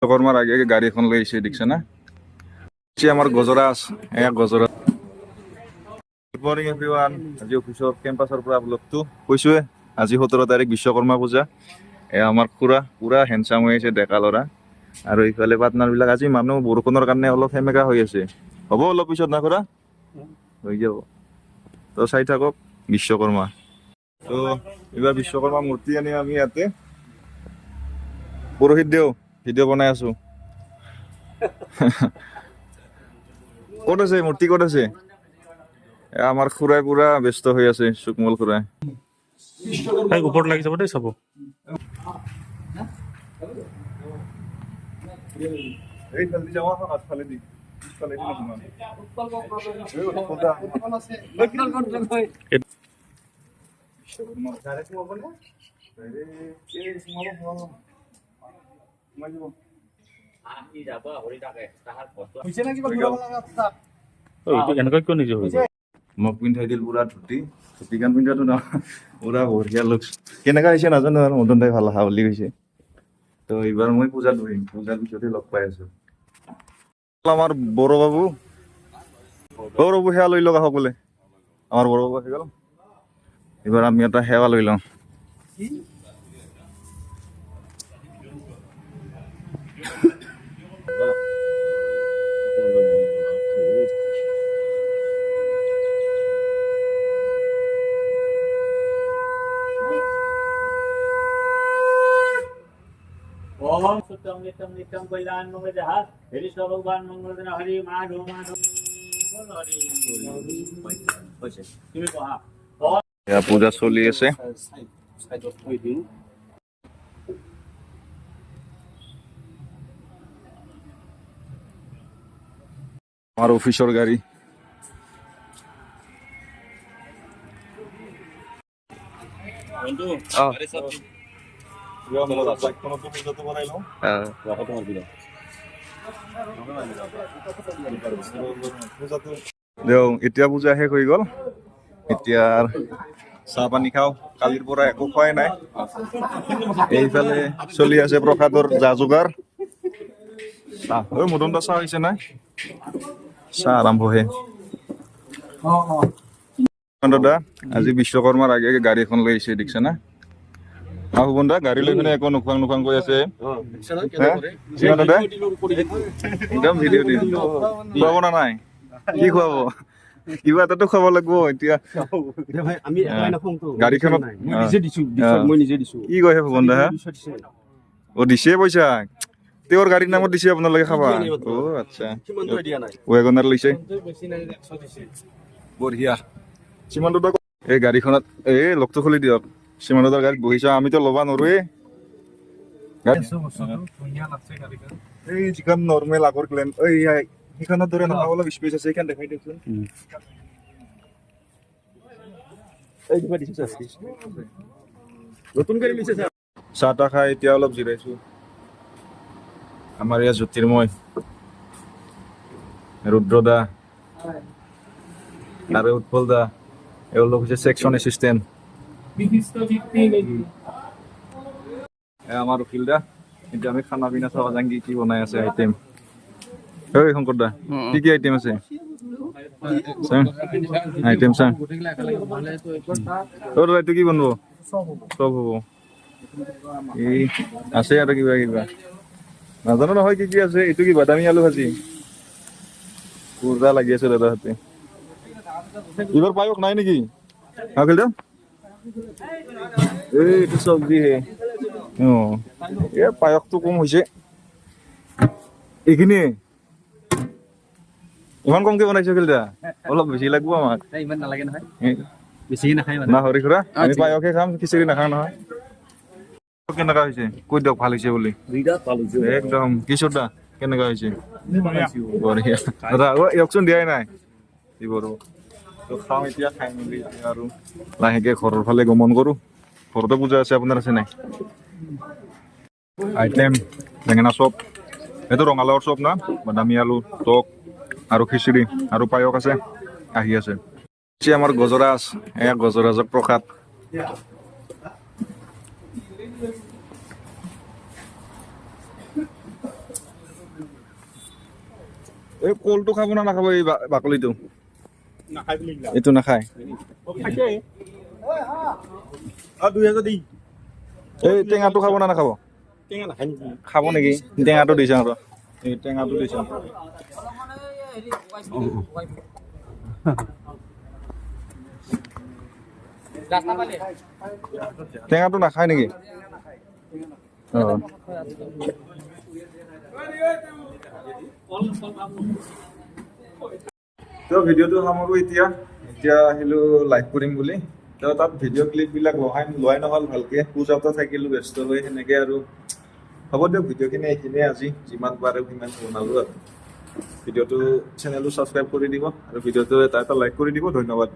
বিশ্বকৰ্মাৰ আগে আগে গাড়ী এখন লৈ আহিছে দেখিছে না আমাৰ গজৰাজ এয়া গজৰাজ গুড মৰ্নিং এভৰিৱান আজি অফিচৰ কেম্পাছৰ পৰা ব্লগটো কৈছোৱে আজি 17 তাৰিখ বিশ্বকৰ্মা পূজা এয়া আমাৰ খুৰা পুৰা হেণ্ডচাম হৈ আছে ডেকা ল'ৰা আৰু ইফালে পাৰ্টনাৰবিলাক আজি মানুহ বৰষুণৰ কাৰণে অলপ সেমেকা হৈ আছে হ'ব অলপ পিছত না খুৰা হৈ যাব তো চাই থাকক বিশ্বকৰ্মা তো এইবাৰ বিশ্বকৰ্মা মূৰ্তি আনি আমি ইয়াতে পুৰোহিত দেও ভিডিঅ' বনাই আছো ক'ত আছে মূৰ্তি ক'ত আছে আমাৰ খুৰাই পুৰা ব্যস্ত হৈ আছে সুকমল খুৰাই ওপৰত লাগি যাব দেই চাব এই জলদি যাও এখন আসফালে দি পিছফালে দি এনেকুৱা কিয় নিজে হৈ যায় মোক পিন্ধাই দিল পুৰা ধুতি ধুতিখন পিন্ধাটো ন পুৰা বঢ়িয়া লুকছ কেনেকুৱা হৈছে নাজানো আৰু মদন দাই ভাল আহা বুলি কৈছে তো এইবাৰ মই পূজাত বহিম পূজাৰ পিছতে লগ পাই আছো আমাৰ বড়ো বাবু সেৱা লৈ লওক আহক বোলে আমাৰ বড়ো বাবু আহি গ'ল এইবাৰ আমি এটা সেৱা লৈ লওঁ ओम सुतम नितम नितम कल्याण मंगल जहाज हरि भगवान मंगल दिन हरि माधव माधव बोल हरि তুমি কহা এয়া পূজা চলি আছে সাইডত থৈ দিও আমাৰ অফিচৰ গাড়ী বন্ধু আরে সব এতিয়া পূজা শেষ হৈ গ'ল এতিয়া চাহ পানী খাওঁ কালিৰ পৰা একো খোৱাই নাই এইফালে চলি আছে প্ৰসাদৰ যা যোগাৰ চাহ মদন দা চাহ হৈছে নাই চাহ আৰম্ভহে দাদা আজি বিশ্বকৰ্মাৰ আগে আগে গাড়ী এখন লৈ আহিছে দেখিছে না বন্ধা গাড়ী লৈ পিনে একো নোখোৱাং কৈ আছে দাদা একদম ভিডিঅ' দিম খুৱাব না নাই কি খুৱাব কিবা এটাতো খুৱাব লাগিব এতিয়া গাড়ীখনত কি কৈছে বন্ধা অ দিছে পইচা তেওঁৰ গাড়ীৰ নামত দিছে আপোনালোকে খাবা অ আচ্ছা ৱেগনাৰ লৈছে বঢ়িয়া সীমান্ত এই গাড়ীখনত এই লগটো খুলি দিয়ক সীমান্তৰ গাড়ীত বহিছা আমিতো ল'বা নোৱাৰোৱে এই যিখন নৰ্মেল আগৰ ক্লেন সেইখনৰ দৰে নহয় অলপ স্পেচ আছে সেইখন দেখাই দিয়কচোন নতুন গাড়ী লৈছে চাহ তাহ খাই এতিয়া অলপ জিৰাইছো আমাৰ ইয়াত জ্যোতিৰ্ময় ৰুদ্ৰ দা আৰু উৎপল দা এওঁলোক হৈছে ছেকশ্যন এছিষ্টেণ্ট আমাৰ উকিল দা এতিয়া আমি খানা পিনা চাব যাম কি বনাই আছে আইটেম ঐ শংকৰ দা কি আইটেম আছে আইটেম চাং এইটো কি বনাব চব হ'ব এই আছে আৰু কিবা কিবা নাজানো নহয় কি আছে এইটো কি বাদামী আলু ভাজি পুৰা লাগি আছে দাদাহঁতে এইবাৰ পায়স নাই নেকি এইটো চব্জি হে পায়সটো কম হৈছে এইখিনিয়ে ইমান কমকে বনাইছো খেলদা অলপ বেছি লাগিব আমাক ইমান নালাগে নহয় বেছিকে নাখায় না হৰি খুৰা আমি পায়সে খাম খিচিৰি নাখাওঁ নহয় কেনেকুৱা হৈছে কৈ দিয়ক ভাল হৈছে বুলি একদম কিশোৰ দা কেনেকুৱা হৈছে বঢ়িয়া দাদা ইয়কচোন দিয়াই নাই দিবৰো খাওঁ এতিয়া খাই মেলি আৰু লাহেকে ঘৰৰ ফালে গমন কৰোঁ ঘৰতে পূজা আছে আপোনাৰ আছে নাই আইটেম বেঙেনা চপ এইটো ৰঙালাওৰ চপ না বাদামী আলু টক আৰু খিচিৰি আৰু পায়স আছে আহি আছে আমাৰ গজৰাজ এয়া গজৰাজৰ প্ৰসাদ এই কলটো খাব না নাখাব এই বাকলিটো নাখাই বুলি কিলা এইটো নাখায় খাইছে 2000 দি এই টেঙাটো খাব না নাখাব টেঙা নাখাই নেকি খাব নেকি টেঙাটো দিছে আৰু এই টেঙাটো দিছে টেঙাটো নাখায় নেকি তো ভিডিঅ'টো সামৰো এতিয়া আহিলোঁ লাইভ কৰিম বুলি তো তাত ভিডিঅ' ক্লিপবিলাক লোৱাই নহ'ল ভালকৈ পূজাতো থাকিলোঁ ব্যস্ত হৈ সেনেকৈ আৰু হ'ব দিয়ক ভিডিঅ'খিনি এইখিনিয়ে আজি যিমান পাৰোঁ সিমান বনালোঁ আৰু ভিডিঅ'টো চেনেলটো ছাবস্ক্ৰাইব কৰি দিব আৰু ভিডিঅ'টো এটা লাইক কৰি দিব ধন্যবাদ